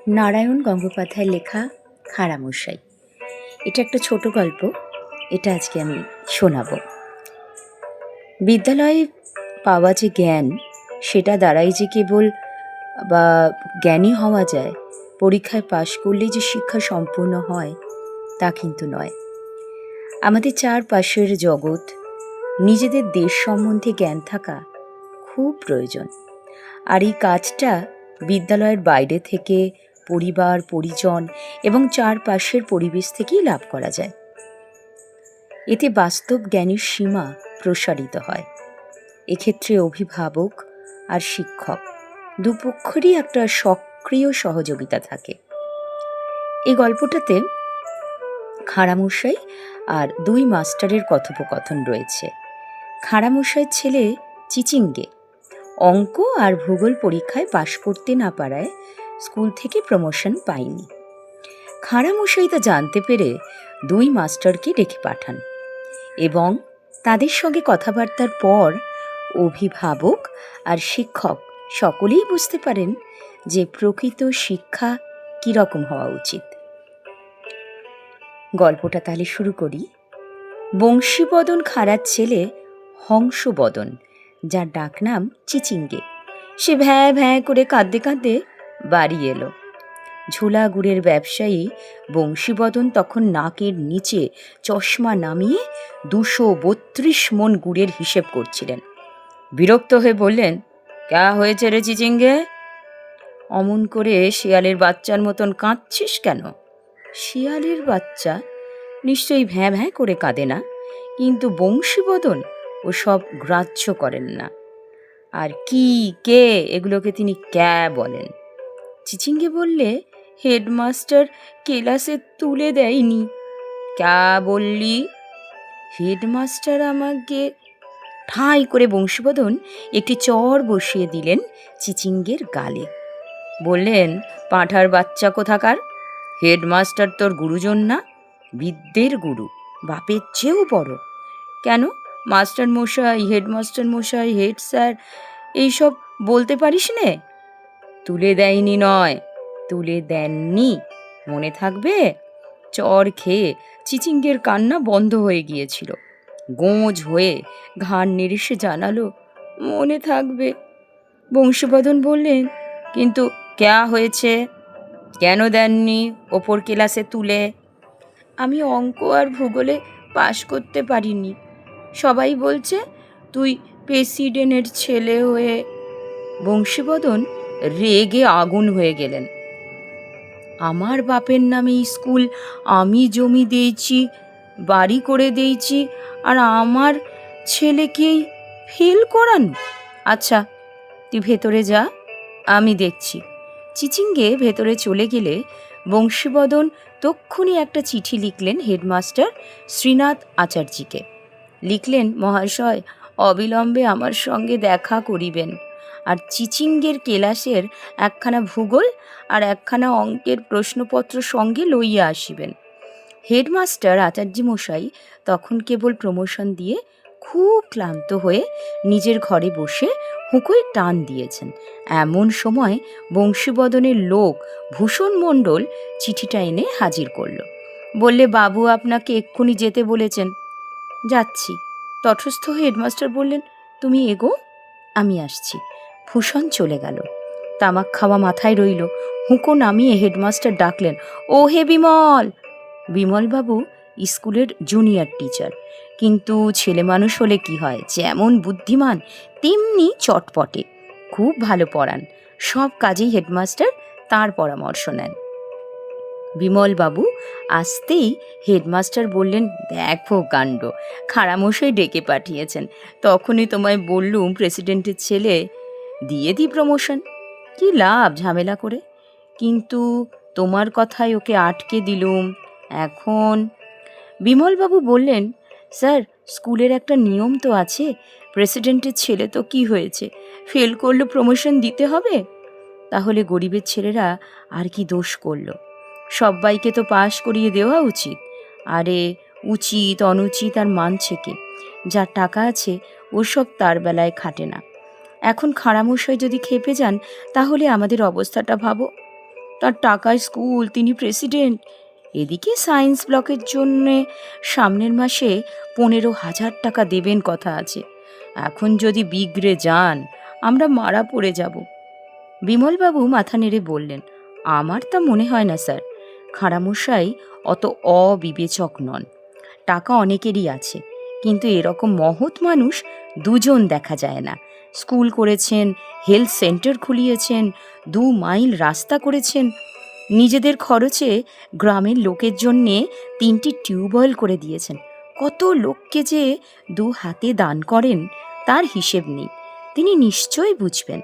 নারায়ণ গঙ্গোপাধ্যায়ের লেখা খাঁড়ামশাই। এটা একটা ছোট গল্প। এটা আজকে আমি শোনাবো। বিদ্যালয়ে পাওয়া যে জ্ঞান, সেটা দ্বারাই যে কেবল বা জ্ঞানী হওয়া যায়, পরীক্ষায় পাশ করলেই যে শিক্ষা সম্পূর্ণ হয় তা কিন্তু নয়। আমাদের চারপাশের জগৎ, নিজেদের দেশ সম্বন্ধে জ্ঞান থাকা খুব প্রয়োজন। আর এই কাজটা বিদ্যালয়ের বাইরে থেকে, পরিবার, পরিজন এবং চারপাশের পরিবেশ থেকেই লাভ করা যায়। এতে বাস্তব জ্ঞানের সীমা প্রসারিত হয়। এক্ষেত্রে অভিভাবক আর শিক্ষক দুপক্ষেরই একটা সক্রিয় সহযোগিতা থাকে। এই গল্পটাতে খাঁড়ামশাই আর দুই মাস্টারের কথোপকথন রয়েছে। খাঁড়ামশাইয়ের ছেলে চিচিঙ্গে অঙ্ক আর ভূগোল পরীক্ষায় পাশ করতে না পারায় স্কুল থেকে প্রমোশন পায়নি। খাঁড়ামশাই তা জানতে পেরে দুই মাস্টারকে ডেকে পাঠান এবং তাদের সঙ্গে কথাবার্তার পর অভিভাবক আর শিক্ষক সকলেই বুঝতে পারেন যে প্রকৃত শিক্ষা কীরকম হওয়া উচিত। গল্পটা তাহলে শুরু করি। বংশীবদন খাঁড়ার ছেলে হংসবদন, যার ডাকনাম চিচিঙ্গে, সে ভ্যাঁ ভ্যাঁ করে কাঁদতে কাঁদতে বাড়ি এলো। ঝোলা গুড়ের ব্যবসায়ী বংশীবদন তখন নাকের নিচে চশমা নামিয়ে 232 মণ গুড়ের হিসেব করছিলেন। বিরক্ত হয়ে বললেন, ক্যা হয়েছে রে চিচিঙ্গে? অমন করে শিয়ালের বাচ্চার মতন কাঁদছিস কেন? শিয়ালের বাচ্চা নিশ্চয়ই ভ্যাঁ ভ্যাঁ করে কাঁদে না, কিন্তু বংশীবদন ও সব গ্রাহ্য করেন না। আর কি কে এগুলোকে তিনি ক্যা বলেন। চিচিঙ্গে বললে, হেডমাস্টার ক্লাসে তুলে দেয়নি। ক্যা বললি? হেডমাস্টার আমাকে। ঠাঁই করে বংশীবদন একটি চড় বসিয়ে দিলেন চিচিঙ্গের গালে। বললেন, পাঁঠার বাচ্চা কোথাকার! হেডমাস্টার তোর গুরুজন না, বিদ্যের গুরু, বাপের চেয়েও বড়। কেন মাস্টার মশাই, হেডমাস্টার মশাই, হেড স্যার এইসব বলতে পারিস নে? তুলে দেয়নি নয়, তুলে দেননি, মনে থাকবে? চড় খেয়ে চিচিঙ্গের কান্না বন্ধ হয়ে গিয়েছিল। গোঁজ হয়ে ঘাড় নেড়ে সে জানালো, মনে থাকবে। বংশীবদন বললেন, কিন্তু ক্যা হয়েছে? কেন দেননি ওপর ক্লাসে তুলে? আমি অঙ্ক আর ভূগোলে পাশ করতে পারিনি। সবাই বলছে তুই প্রেসিডেন্টের ছেলে হয়ে। বংশীবদন রেগে আগুন হয়ে গেলেন। আমার বাপের নামে স্কুল আমি জমি দিয়েছি, বাড়ি করে দিয়েছি, আর আমার ছেলেকেই ফেল করান? আচ্ছা, তুই ভেতরে যা, আমি দেখছি। চিচিঙ্গে ভেতরে চলে গেলে বংশীবদন তক্ষুনি একটা চিঠি লিখলেন হেডমাস্টার শ্রীনাথ আচার্যকে। লিখলেন, মহাশয়, অবিলম্বে আমার সঙ্গে দেখা করিবেন, আর চিচিঙ্গের কেলাসের একখানা ভূগোল আর একখানা অঙ্কের প্রশ্নপত্র সঙ্গে লইয়া আসিবেন। হেডমাস্টার আচার্য মশাই তখন কেবল প্রমোশন দিয়ে খুব ক্লান্ত হয়ে নিজের ঘরে বসে হুঁকোয় টান দিয়েছেন। এমন সময় বংশীবদনের লোক ভূষণ মণ্ডল চিঠিটা এনে হাজির করল। বললে, বাবু আপনাকে এক্ষুনি যেতে বলেছেন। যাচ্ছি। তটস্থ হেডমাস্টার বললেন, তুমি এগো, আমি আসছি। ভূষণ চলে গেল। তামাক খাওয়া মাথায় রইল। হুঁকো নামিয়ে হেডমাস্টার ডাকলেন, ও হে বিমল! বিমলবাবু স্কুলের জুনিয়র টিচার, কিন্তু ছেলে মানুষ হলে কি হয়, যেমন বুদ্ধিমান তেমনি চটপটে, খুব ভালো পড়ান। সব কাজেই হেডমাস্টার তাঁর পরামর্শ নেন। বিমলবাবু আসতেই হেডমাস্টার বললেন, দেখো কাণ্ড, খাঁড়ামশাই ডেকে পাঠিয়েছেন। তখনই তোমায় বললুম প্রেসিডেন্টের ছেলে, দিয়ে দিই প্রমোশন, কি লাভ ঝামেলা করে। কিন্তু তোমার কথায় ওকে আটকে দিলুম। এখন বিমলবাবু বললেন, স্যার, স্কুলের একটা নিয়ম তো আছে, প্রেসিডেন্টের ছেলে তো কি হয়েছে, ফেল করলে প্রমোশন দিতে হবে। তাহলে গরিবের ছেলেরা আর কি দোষ করলো? সবাইকে তো পাশ করিয়ে দেওয়া উচিত। আরে উচিত অনুচিত আর মানছে কে? যার টাকা আছে ওসব তার বেলায় খাটে না। এখন খাঁড়ামশাই যদি খেপে যান, তাহলে আমাদের অবস্থাটা ভাবো। তার টাকায় স্কুল, তিনি প্রেসিডেন্ট। এদিকে সায়েন্স ব্লকের জন্যে সামনের মাসে 15,000 টাকা দেবেন কথা আছে। এখন যদি বিগড়ে যান, আমরা মারা পড়ে যাব। বিমলবাবু মাথা নেড়ে বললেন, আমার তা মনে হয় না স্যার। খাঁড়ামশাই অত অবিবেচক নন। টাকা অনেকেরই আছে, কিন্তু এরকম মহৎ মানুষ দুজন দেখা যায় না। স্কুল করেছেন, হেলথ সেন্টার খুলিয়েছেন, 2 মাইল রাস্তা করেছেন, নিজেদের খরচে গ্রামের লোকের জন্যে 3টি টিউবওয়েল করে দিয়েছেন। কত লোককে যে 2 হাতে দান করেন তার হিসেব নেই। তিনি নিশ্চয়ই বুঝবেন।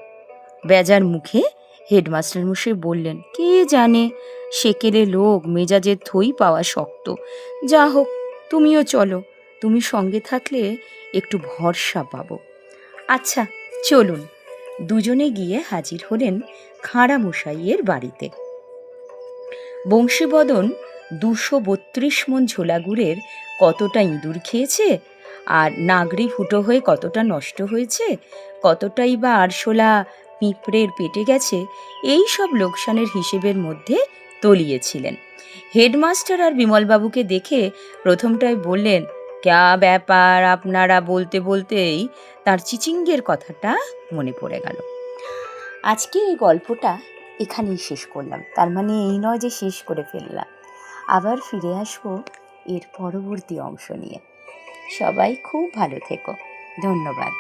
বেজার মুখে হেডমাস্টার মশাই বললেন, কে জানে, সেকেলে লোক, মেজাজের থই পাওয়া শক্ত। যা হোক, তুমিও চলো, তুমি সঙ্গে থাকলে একটু ভরসা পাবো। আচ্ছা, চলুন। দুজনে গিয়ে হাজির হলেন খাঁড়ামশাইয়ের বাড়িতে। বংশীবদন 232 মণ ঝোলা গুড়ের কতটা ইঁদুর খেয়েছে, আর নাগরি ফুটো হয়ে কতটা নষ্ট হয়েছে, কতটাই বা আরশোলা পিঁপড়ের পেটে গেছে, এই সব লোকসানের হিসেবের মধ্যে তলিয়েছিলেন। হেডমাস্টার আর বিমলবাবুকে দেখে প্রথমটায় বললেন, ক্যা ব্যাপার আপনারা, বলতে বলতেই তার চিচিঙ্গের কথাটা মনে পড়ে গেল। আজকে এই গল্পটা এখানেই শেষ করলাম। তার মানে এই নয় যে শেষ করে ফেললাম। আবার ফিরে আসবো এর পরবর্তী অংশ নিয়ে। সবাই খুব ভালো থেকো। ধন্যবাদ।